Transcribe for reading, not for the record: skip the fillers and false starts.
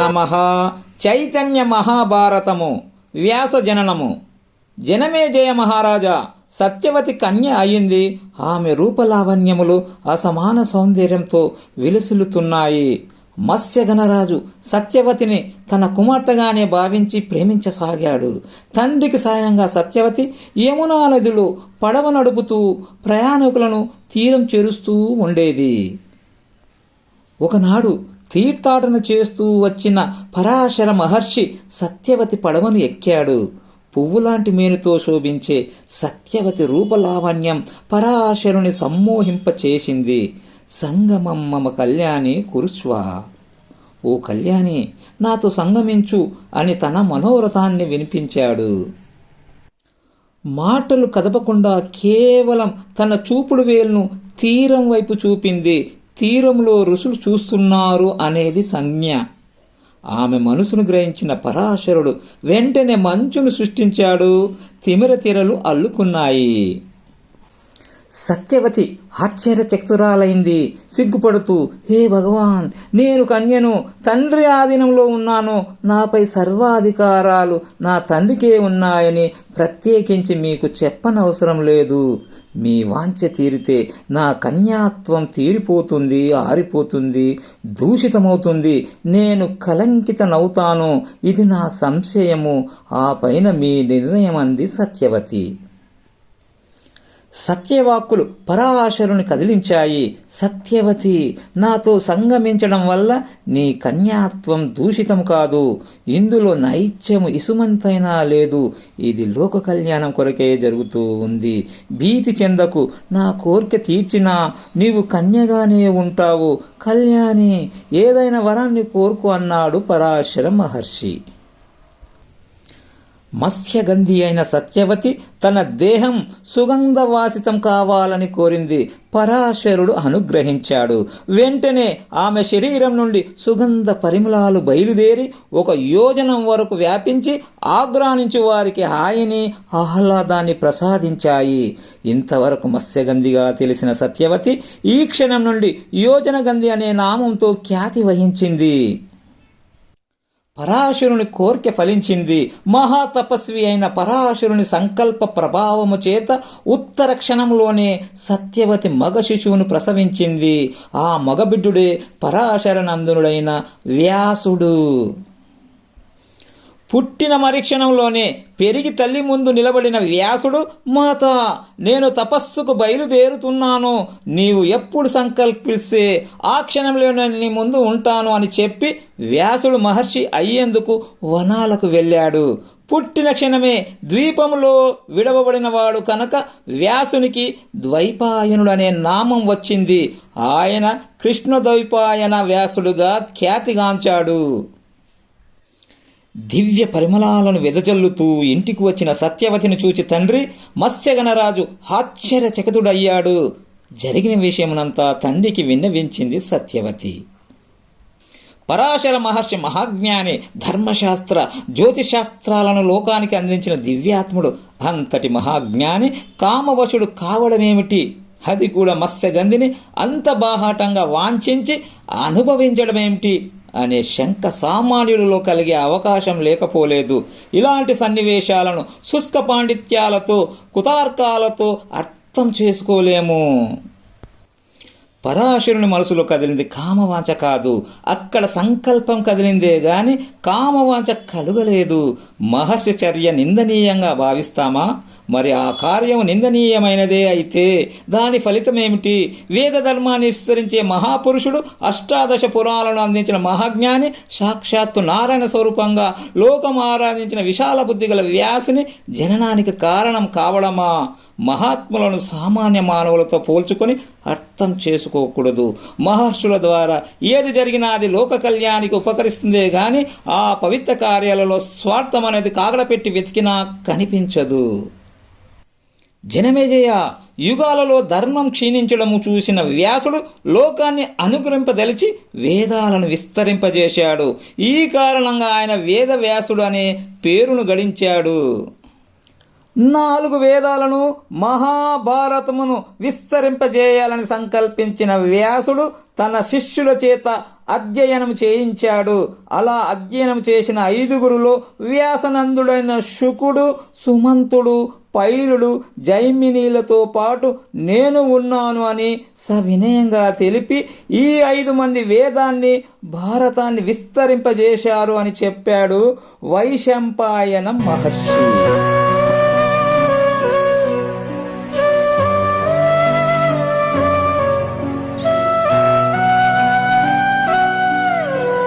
నమః. చైతన్య మహాభారతము. వ్యాస జననము. జనమేజయ మహారాజా సత్యవతి కన్య అయింది. ఆమె రూపలావణ్యములు అసమాన సౌందర్యంతో విలసిల్లుతున్నాయి. మత్స్యగణరాజు సత్యవతిని తన కుమార్తెగానే భావించి ప్రేమించసాగాడు. తండ్రికి సాయంగా సత్యవతి యమునా నదిలో పడవ నడుపుతూ ప్రయాణికులను తీరం చేరుస్తూ ఉండేది. ఒకనాడు తీర్థాటన చేస్తూ వచ్చిన పరాశర మహర్షి సత్యవతి పడవను ఎక్కాడు. పువ్వులాంటి మేనుతో శోభించే సత్యవతి రూపలావణ్యం పరాశరుని సమ్మోహింపచేసింది. సంగమం మమ కళ్యాణి కురుస్వా, ఓ కళ్యాణి నాతో సంగమించు అని తన మనోరథాన్ని వినిపించాడు. మాటలు కదపకుండా కేవలం తన చూపుడు వేలును తీరం వైపు చూపింది. తీరంలో ఋషులు చూస్తున్నారు అనేది సంజ్ఞ. ఆమె మనసును గ్రహించిన పరాశరుడు వెంటనే మంచును సృష్టించాడు. తిమిర తీరలు అల్లుకున్నాయి. సత్యవతి ఆశ్చర్యచకితురాలైంది. సిగ్గుపడుతూ, హే భగవాన్, నేను కన్యను, తండ్రి ఆధీనంలో ఉన్నాను. నాపై సర్వాధికారాలు నా తండ్రికే ఉన్నాయని ప్రత్యేకించి మీకు చెప్పనవసరం లేదు. మీ వాంఛ తీరితే నా కన్యాత్వం తీరిపోతుంది, ఆరిపోతుంది, దూషితమవుతుంది. నేను కలంకితనవుతాను. ఇది నా సంశయము. ఆ పైన మీ నిర్ణయం అంది సత్యవతి. సత్యవాక్కులు పరాశరుని కదిలించాయి. సత్యవతి, నాతో సంగమించడం వల్ల నీ కన్యాత్వం దూషితం కాదు. ఇందులో నైత్యము ఇసుమంతైనా లేదు. ఇది లోక కళ్యాణం కొరకే జరుగుతూ ఉంది. భీతి చెందకు. నా కోరిక తీర్చినా నీవు కన్యగానే ఉంటావు. కళ్యాణి, ఏదైనా వరాన్ని కోరుకు అన్నాడు పరాశర మహర్షి. మత్స్యగంధి అయిన సత్యవతి తన దేహం సుగంధవాసితం కావాలని కోరింది. పరాశరుడు అనుగ్రహించాడు. వెంటనే ఆమె శరీరం నుండి సుగంధ పరిమళాలు బయలుదేరి 1 యోజనం వరకు వ్యాపించి ఆగ్రానించి వారికి హాయిని ఆహ్లాదాన్ని ప్రసాదించాయి. ఇంతవరకు మత్స్యగంధిగా తెలిసిన సత్యవతి ఈ క్షణం నుండి యోజనగంధి అనే నామంతో ఖ్యాతి వహించింది. పరాశరుని కోరిక ఫలించింది. మహాతపస్వి అయిన పరాశరుని సంకల్ప ప్రభావము చేత ఉత్తర క్షణంలోనే సత్యవతి మగ శిశువును ప్రసవించింది. ఆ మగబిడ్డుడే పరాశరనందనుడైన వ్యాసుడు. పుట్టిన మరుక్షణంలోనే పెరిగి తల్లి ముందు నిలబడిన వ్యాసుడు, మాత, నేను తపస్సుకు బయలుదేరుతున్నాను. నీవు ఎప్పుడు సంకల్పిస్తే ఆ క్షణంలోనే నీ ముందు ఉంటాను అని చెప్పి వ్యాసుడు మహర్షి అయ్యేందుకు వనాలకు వెళ్ళాడు. పుట్టిన క్షణమే ద్వీపంలో విడవబడినవాడు కనుక వ్యాసునికి ద్వైపాయనుడనే నామం వచ్చింది. ఆయన కృష్ణద్వైపాయన వ్యాసుడుగా ఖ్యాతిగాంచాడు. దివ్య పరిమళాలను వెదజల్లుతూ ఇంటికి వచ్చిన సత్యవతిని చూచి తండ్రి మత్స్యగణరాజు ఆశ్చర్యచకితుడయ్యాడు. జరిగిన విషయమునంతా తండ్రికి విన్నవించింది సత్యవతి. పరాశర మహర్షి మహాజ్ఞాని, ధర్మశాస్త్ర జ్యోతిశాస్త్రాలను లోకానికి అందించిన దివ్యాత్ముడు. అంతటి మహాజ్ఞాని కామవశుడు కావడమేమిటి, అది కూడా మత్స్యగంధిని అంత బాహాటంగా వాంఛించి అనుభవించడమేమిటి అనే శంక సామాన్యులలో కలిగే అవకాశం లేకపోలేదు. ఇలాంటి సన్నివేశాలను శుష్క పాండిత్యాలతో, కుతార్కాలతో అర్థం చేసుకోలేము. పరాశరుని మనసులో కదిలింది కామవాంఛ కాదు, అక్కడ సంకల్పం కదిలిందే గాని కామవాంఛ కలుగలేదు. మహర్షి చర్య నిందనీయంగా భావిస్తామా? మరి ఆ కార్యం నిందనీయమైనదే అయితే దాని ఫలితమేమిటి? వేద ధర్మాన్ని విస్తరించే మహాపురుషుడు, అష్టాదశ పురాణాలను అందించిన మహాజ్ఞాని, సాక్షాత్తు నారాయణ స్వరూపంగా లోకం ఆరాధించిన విశాల బుద్ధి గల వ్యాసుని జననానికి కారణం కావడమా? మహాత్ములను సామాన్య మానవులతో పోల్చుకొని అర్థం చేసుకోకూడదు. మహర్షుల ద్వారా ఏది జరిగినా అది లోక కళ్యాణానికి ఉపకరిస్తుందే గాని ఆ పవిత్ర కార్యాలలో స్వార్థం అనేది కాగడపెట్టి వెతికినా కనిపించదు. జనమేజయ, యుగాలలో ధర్మం క్షీణించడము చూసిన వ్యాసుడు లోకాన్ని అనుగ్రహింపదలిచి వేదాలను విస్తరింపజేశాడు. ఈ కారణంగా ఆయన వేద వ్యాసుడు అనే పేరును గడించాడు. 4 వేదాలను, మహాభారతమును విస్తరింపజేయాలని సంకల్పించిన వ్యాసుడు తన శిష్యుల చేత అధ్యయనం చేయించాడు. అలా అధ్యయనం చేసిన 5గురులో వ్యాసనందుడైన శుకుడు, సుమంతుడు, పైలుడు, జైమినీలతో పాటు నేను ఉన్నాను అని సవినయంగా తెలిపి ఈ 5 మంది వేదాన్ని, భారతాన్ని విస్తరింపజేశారు అని చెప్పాడు వైశంపాయన మహర్షి.